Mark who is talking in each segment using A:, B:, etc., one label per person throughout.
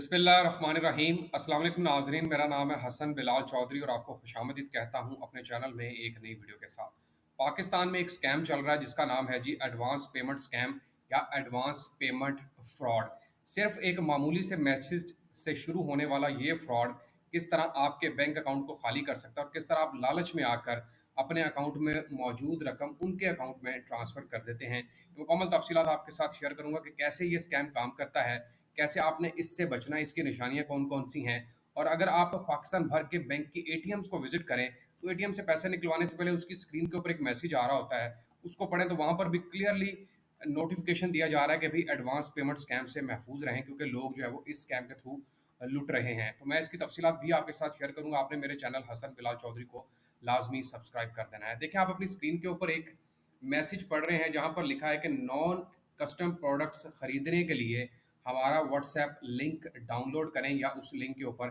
A: बिस्मिल्लाहिर्रहमानिर्रहीम। अस्सलाम वालेकुम नाज़रीन, मेरा नाम है हसन बिलाल चौधरी और आपको खुशामदीद कहता हूँ अपने चैनल में एक नई वीडियो के साथ। पाकिस्तान में एक स्कैम चल रहा है जिसका नाम है जी एडवांस पेमेंट स्कैम या एडवांस पेमेंट फ्रॉड। सिर्फ एक मामूली से मैसेज से शुरू होने वाला ये फ्रॉड किस तरह आपके बैंक अकाउंट को खाली कर सकता है और किस तरह आप लालच में आकर अपने अकाउंट में मौजूद रकम उनके अकाउंट में ट्रांसफ़र कर देते हैं। मुकम्मल तफसीलात आपके साथ शेयर करूँगा कि कैसे ये स्कैम काम करता है, कैसे आपने इससे बचना है, इसकी निशानियाँ कौन-कौन सी हैं और अगर आप पाकिस्तान भर के बैंक की एटीएम्स को विज़िट करें, तो एटीएम से पैसे निकलवाने से पहले उसकी स्क्रीन के ऊपर एक मैसेज आ रहा होता है, उसको पढ़ें तो वहाँ पर भी क्लियरली नोटिफ़िकेशन दिया जा रहा है कि भई एडवांस पेमेंट स्कैम से महफूज़ रहें क्योंकि लोग जो है वो इस स्कैम के थ्रू लुट रहे हैं। तो मैं इसकी तफ़सीलात भी आपके साथ शेयर करूँगा, आपने मेरे चैनल हसन बिलाल चौधरी को लाज़मी सब्सक्राइब कर देना है। देखिए, आप अपनी स्क्रीन के ऊपर एक मैसेज पढ़ रहे हैं जहाँ पर लिखा है कि नॉन कस्टम प्रोडक्ट्स खरीदने के लिए हमारा व्हाट्सएप लिंक डाउनलोड करें या उस लिंक के ऊपर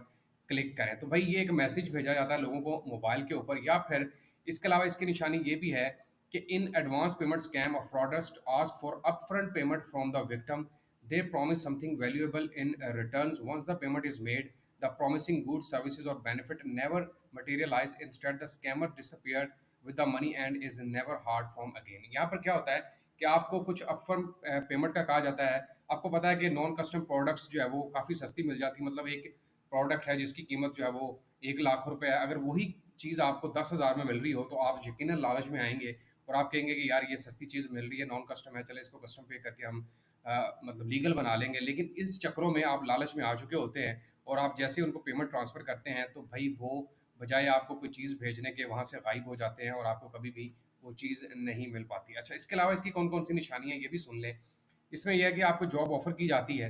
A: क्लिक करें। तो भाई ये एक मैसेज भेजा जाता है लोगों को मोबाइल के ऊपर या फिर इसके अलावा इसकी निशानी ये भी है कि in advance payment scam a fraudsters ask for upfront payment from the victim. They promise something valuable in returns once the payment is made. The promising goods services or benefit never materialise. Instead the scammer disappeared with the money and is never heard from again. यहाँ पर क्या होता है कि आपको कुछ upfront payment का कहा जाता है। आपको पता है कि नॉन कस्टम प्रोडक्ट्स जो है वो काफ़ी सस्ती मिल जाती है। मतलब एक प्रोडक्ट है जिसकी कीमत जो है वो 1 लाख रुपए है, अगर वही चीज़ आपको 10,000 में मिल रही हो तो आप यकीनन लालच में आएंगे और आप कहेंगे कि यार ये सस्ती चीज़ मिल रही है, नॉन कस्टम है, चले इसको कस्टम पे करके हम मतलब लीगल बना लेंगे। लेकिन इस चक्रों में आप लालच में आ चुके होते हैं और आप जैसे ही उनको पेमेंट ट्रांसफ़र करते हैं तो भाई वो बजाय आपको कोई चीज़ भेजने के वहाँ से गायब हो जाते हैं और आपको कभी भी वो चीज़ नहीं मिल पाती। अच्छा, इसके अलावा इसकी कौन-कौन सी निशानियाँ हैं ये भी सुन लें। इसमें ये है कि आपको जॉब ऑफ़र की जाती है,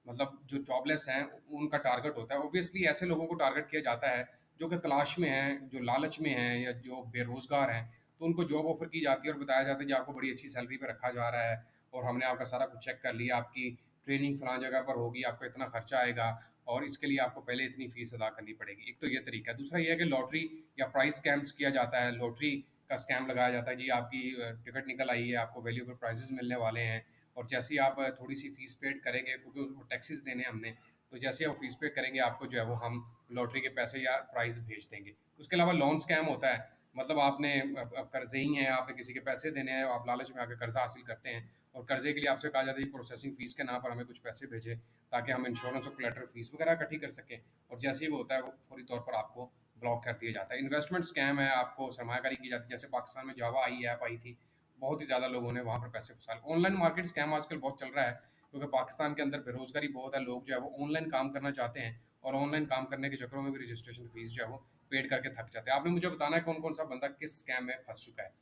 A: मतलब जो जॉबलेस हैं उनका टारगेट होता है। ऑब्वियसली ऐसे लोगों को टारगेट किया जाता है जो कि तलाश में हैं, जो लालच में हैं या जो बेरोज़गार हैं, तो उनको जॉब ऑफ़र की जाती है और बताया जाता है कि आपको बड़ी अच्छी सैलरी पे रखा जा रहा है और हमने आपका सारा कुछ चेक कर लिया, आपकी ट्रेनिंग फलाँ जगह पर होगी, आपका इतना खर्चा आएगा और इसके लिए आपको पहले इतनी फ़ीस अदा करनी पड़ेगी। एक तो ये तरीका है। दूसरा ये है कि लॉटरी या प्राइज़ स्कैम्स किया जाता है, लॉटरी का स्कैम लगाया जाता है। जी, आपकी टिकट निकल आई है, आपको वैल्यूएबल प्राइज़ेज़ मिलने वाले हैं और जैसे ही आप थोड़ी-सी फ़ीस पेड करेंगे क्योंकि वो टैक्सेस देने हैं हमने, तो जैसे ही आप फ़ीस पे करेंगे आपको जो है वो हम लॉटरी के पैसे या प्राइज़ भेज देंगे। उसके अलावा लोन स्कैम होता है, मतलब आपने अब कर्ज़ई हैं, आपने किसी के पैसे देने हैं, आप लालच में आके कर्ज़ा हासिल करते हैं और कर्ज़े के लिए आपसे कहा जाता है कि प्रोसेसिंग फ़ीस के नाम पर हमें कुछ पैसे भेजें ताकि हम इंश्योरेंस और कोलैटरल फ़ीस वगैरह इकट्ठी कर सकें और जैसे ही वो होता है, वो फ़ौरी तौर पर आपको ब्लॉक कर दिया जाता है। इन्वेस्टमेंट स्कैम है, आपको सरमायाकारी की जाती है, जैसे पाकिस्तान में जावा आई ऐप आई थी, बहुत ही ज़्यादा लोगों ने वहाँ पर पैसे फँसा लिए। ऑनलाइन मार्केट स्कैम आजकल बहुत चल रहा है क्योंकि पाकिस्तान के अंदर बेरोज़गारी बहुत है, लोग जो है वो ऑनलाइन काम करना चाहते हैं और ऑनलाइन काम करने के चक्करों में भी रजिस्ट्रेशन फ़ीस जो है वो पेड करके थक जाते हैं। आपने मुझे बताना है कौन-कौन सा बंदा किस स्कैम में फँस चुका है।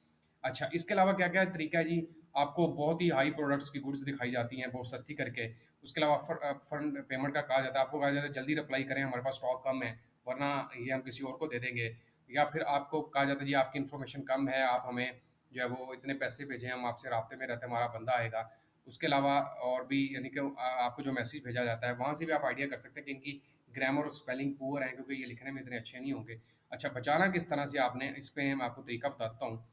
A: अच्छा, इसके अलावा क्या-क्या तरीका है जी, आपको बहुत ही हाई प्रोडक्ट्स की गुड्स दिखाई जाती हैं, बहुत सस्ती करके। उसके अलावा फंड पेमेंट का कहा जाता है, आपको कहा जाता है जल्दी रिप्लाई करें, हमारे पास स्टॉक कम है, वरना ये हम किसी और को दे देंगे। या फिर आपको कहा जाता है जी आपकी इन्फॉर्मेशन कम है, आप हमें जो है वो इतने पैसे भेजें, हम आपसे राब्ते में रहते हैं, हमारा बंदा आएगा। उसके अलावा और भी यानी कि आपको जो मैसेज भेजा जाता है, वहाँ से भी आप आइडिया कर सकते हैं कि इनकी ग्रामर और स्पेलिंग पुअर है क्योंकि ये लिखने में इतने अच्छे नहीं होंगे। अच्छा, बचाना किस तरह से आपने, इस पे मैं आपको तरीका बताता हूँ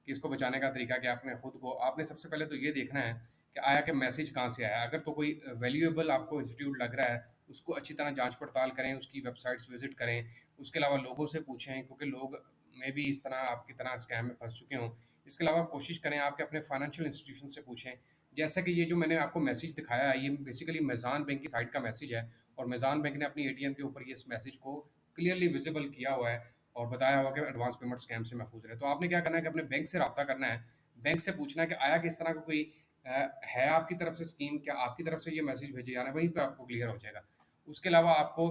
A: कि इसको बचाने का तरीका कि आपने खुद को, आपने सबसे पहले तो ये देखना है कि आया कि मैसेज कहाँ से आया। अगर तो कोई वैल्यूएबल आपको इंस्टीट्यूट लग रहा है, उसको अच्छी तरह जाँच-पड़ताल करें, उसकी वेबसाइट्स विज़िट करें। उसके अलावा लोगों से पूछें क्योंकि लोग में भी इस तरह आपकी तरह स्कैम में फँस चुके हों। इसके अलावा कोशिश करें आप कि अपने फाइनेंशियल इंस्टीट्यूशन से पूछें। जैसा कि ये जो मैंने आपको मैसेज दिखाया है, ये बेसिकली मीज़ान बैंक की साइट का मैसेज है और मीज़ान बैंक ने अपनी एटीएम के ऊपर ये इस मैसेज को क्लियरली विज़िबल किया हुआ है और बताया हुआ है कि एडवांस पेमेंट स्कैम से महफूज़ रहें। तो आपने क्या करना है कि अपने बैंक से राब्ता करना है। बैंक से पूछना है कि आया कि इस तरह का कोई है आपकी तरफ से स्कीम, क्या आपकी तरफ से ये मैसेज भेजे जा रहा है? वहीं पे आपको क्लियर हो जाएगा। उसके अलावा आपको,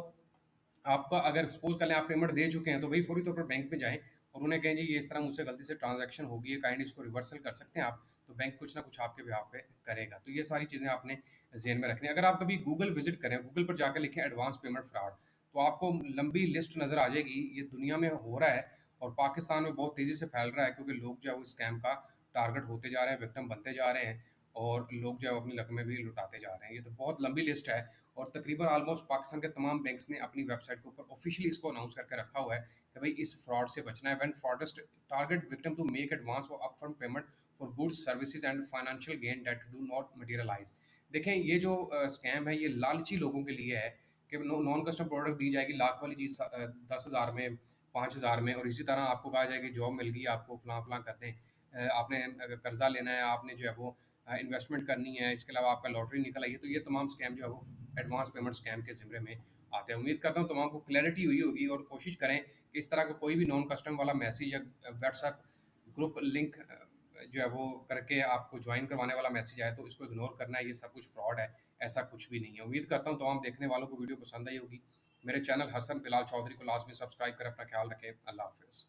A: आपका अगर सपोज़ कर लें आप पेमेंट दे चुके हैं, तो भई फ़ौरी तौर पर बैंक में जाएँ और उन्हें कहें जी ये इस तरह मुझसे गलती से ट्रांज़ैक्शन हो गई है, काइंडली इसको रिवर्सल कर सकते हैं आप? तो बैंक कुछ ना कुछ आपके बिहाफ़ पे करेगा। तो ये सारी चीज़ें आपने ज़हन में रखनी है। अगर आप कभी गूगल विज़िट करें, गूगल पर जाकर लिखें एडवांस पेमेंट फ्रॉड, तो आपको लंबी लिस्ट नज़र आ जाएगी। ये दुनिया में हो रहा है और पाकिस्तान में बहुत तेज़ी से फैल रहा है क्योंकि लोग जो है वो स्कैम का टारगेट होते जा रहे हैं, विक्टिम बनते जा रहे हैं और लोग जो है वो अपनी रकमें भी लुटाते जा रहे हैं। ये तो बहुत लंबी लिस्ट है और तकरीबन ऑलमोस्ट पाकिस्तान के तमाम बैंक्स ने अपनी वेबसाइट के ऊपर ऑफिशियली इसको अनाउंस करके रखा हुआ है कि भाई इस फ्रॉड से बचना है। When fraudsters target victim to make advance or upfront payment for goods services and financial gain that do not materialise. देखें, ये जो स्कैम है ये लालची लोगों के लिए है कि नॉन कस्टम प्रोडक्ट दी जाएगी लाख वाली चीज़ 10,000 में, 5,000 में, और इसी तरह आपको कहा जाएगा कि जॉब मिल गई आपको फलां-फलां कर दें। आपने अगर कर्ज़ा लेना है, आपने जो है वो इन्वेस्टमेंट करनी है, इसके अलावा आपका लॉटरी निकल आई है, तो ये तमाम स्कैम जो है वो एडवांस पेमेंट स्कैम के ज़िम्रे में आते हैं। उम्मीद करता हूँ तमाम को क्लैरिटी हुई होगी, और कोशिश करें कि इस तरह का कोई भी नॉन कस्टम वाला मैसेज या व्हाट्सएप ग्रुप लिंक जो है वो करके आपको जॉइन करवाने वाला मैसेज आए तो इसको इग्नोर करना है, ये सब कुछ फ्रॉड है, ऐसा कुछ भी नहीं है। उम्मीद करता हूँ तमाम देखने वालों को वीडियो पसंद आई होगी। मेरे चैनल हसन बिलाल चौधरी को लाज़मी सब्सक्राइब करें। अपना ख्याल रखें। अल्लाह हाफ़िज़।